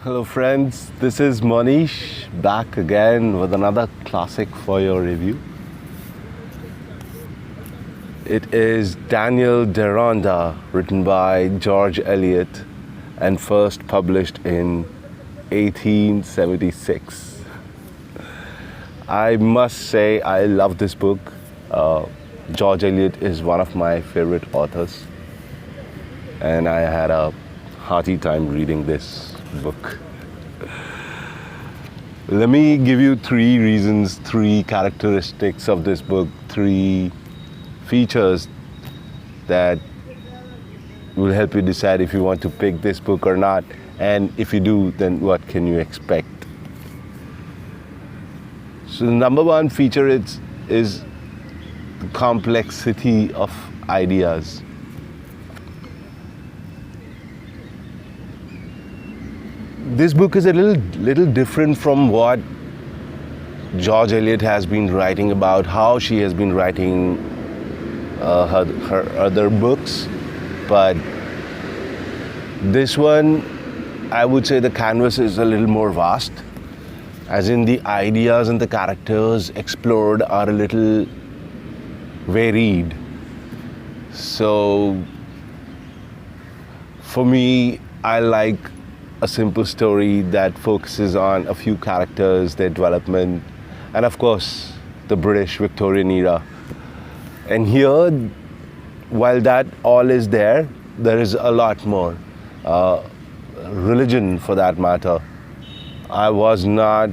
Hello, friends. This is Monish back again with another classic for your review. It is Daniel Deronda, written by George Eliot and first published in 1876. I must say, I love this book. George Eliot is one of my favorite authors, and I had a hearty time reading this book. Let me give you three reasons, three characteristics of this book, three features that will help you decide if you want to pick this book or not. And if you do, then what can you expect? So the number one feature is the complexity of ideas. This book is a little different from what George Eliot has been writing about, how she has been writing her other books. But this one, I would say the canvas is a little more vast, as in the ideas and the characters explored are a little varied. So for me, I like a simple story that focuses on a few characters, their development, and of course the British Victorian era. And here, while that all is there, there is a lot more. Religion, for that matter. I was not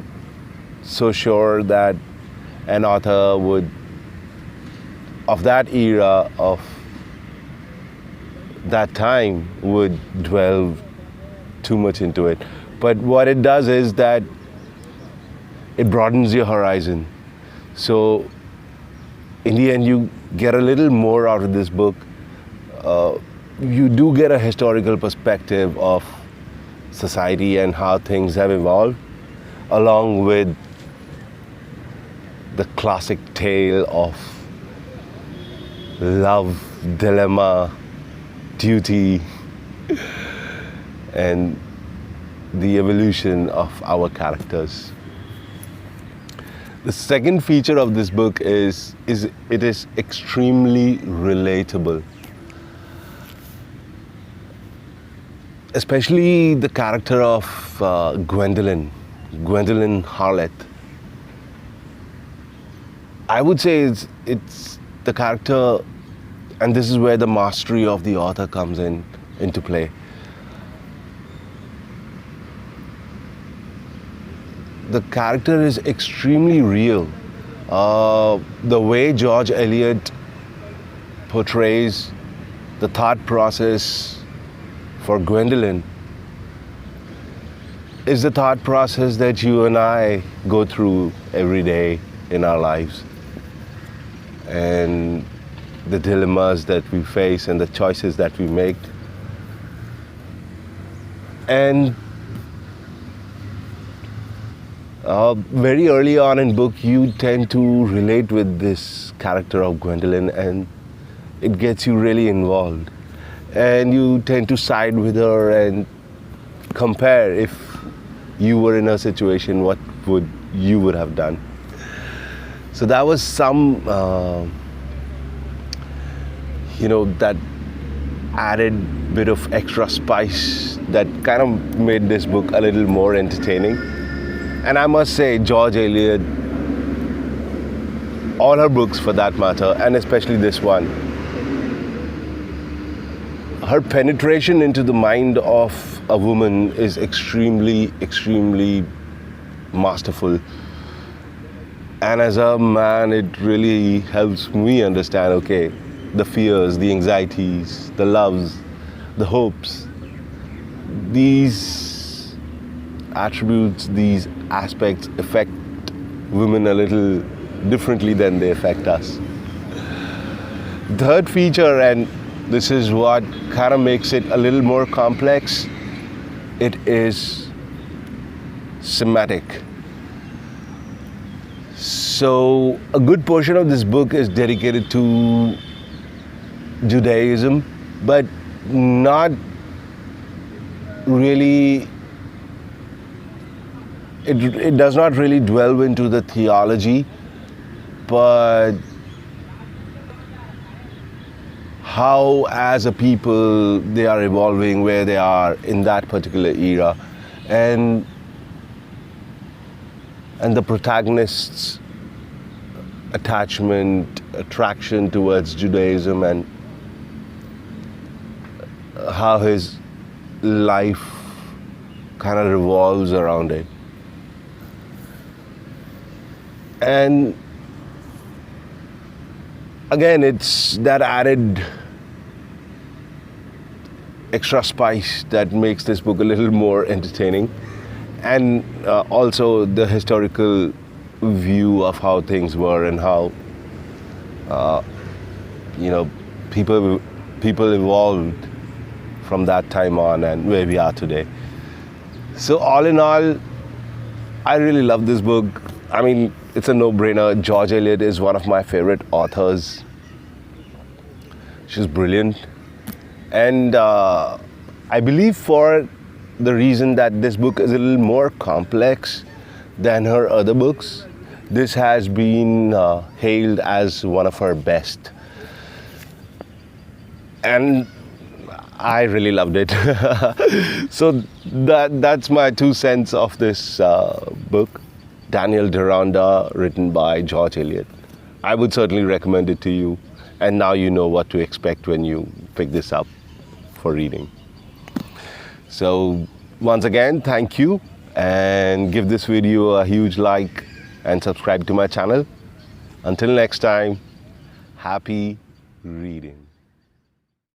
so sure that an author would, of that era, of that time, would dwell too much into it. But what it does is that it broadens your horizon. So in the end, you get a little more out of this book. You do get a historical perspective of society and how things have evolved, along with the classic tale of love, dilemma, duty, and the evolution of our characters. The second feature of this book is it is extremely relatable. Especially the character of Gwendolyn Harleth. I would say it's the character, and this is where the mastery of the author comes into play. The character is extremely real. The way George Eliot portrays the thought process for Gwendolyn is the thought process that you and I go through every day in our lives, and the dilemmas that we face and the choices that we make. And very early on in book, you tend to relate with this character of Gwendolyn, and it gets you really involved. And you tend to side with her and compare, if you were in her situation, what you would have done. So that was some, that added bit of extra spice that kind of made this book a little more entertaining. And I must say, George Eliot, all her books for that matter, and especially this one, her penetration into the mind of a woman is extremely, extremely masterful. And as a man, it really helps me understand, okay, the fears, the anxieties, the loves, the hopes, these attributes, these aspects affect women a little differently than they affect us. Third feature, and this is what kind of makes it a little more complex, it is Somatic. So a good portion of this book is dedicated to Judaism, but not really it does not really delve into the theology, but how as a people they are evolving, where they are in that particular era, and the protagonist's attraction towards Judaism, and how his life kind of revolves around it. And again, it's that added extra spice that makes this book a little more entertaining, and also the historical view of how things were and how people evolved from that time on and where we are today. So all in all, I really love this book. I mean, it's a no-brainer. George Eliot is one of my favorite authors. She's brilliant. And I believe for the reason that this book is a little more complex than her other books, this has been hailed as one of her best. And I really loved it. So that's my 2 cents of this book, Daniel Deronda, written by George Eliot. I would certainly recommend it to you, and now you know what to expect when you pick this up for reading. So once again, thank you, and give this video a huge like and subscribe to my channel. Until next time, happy reading.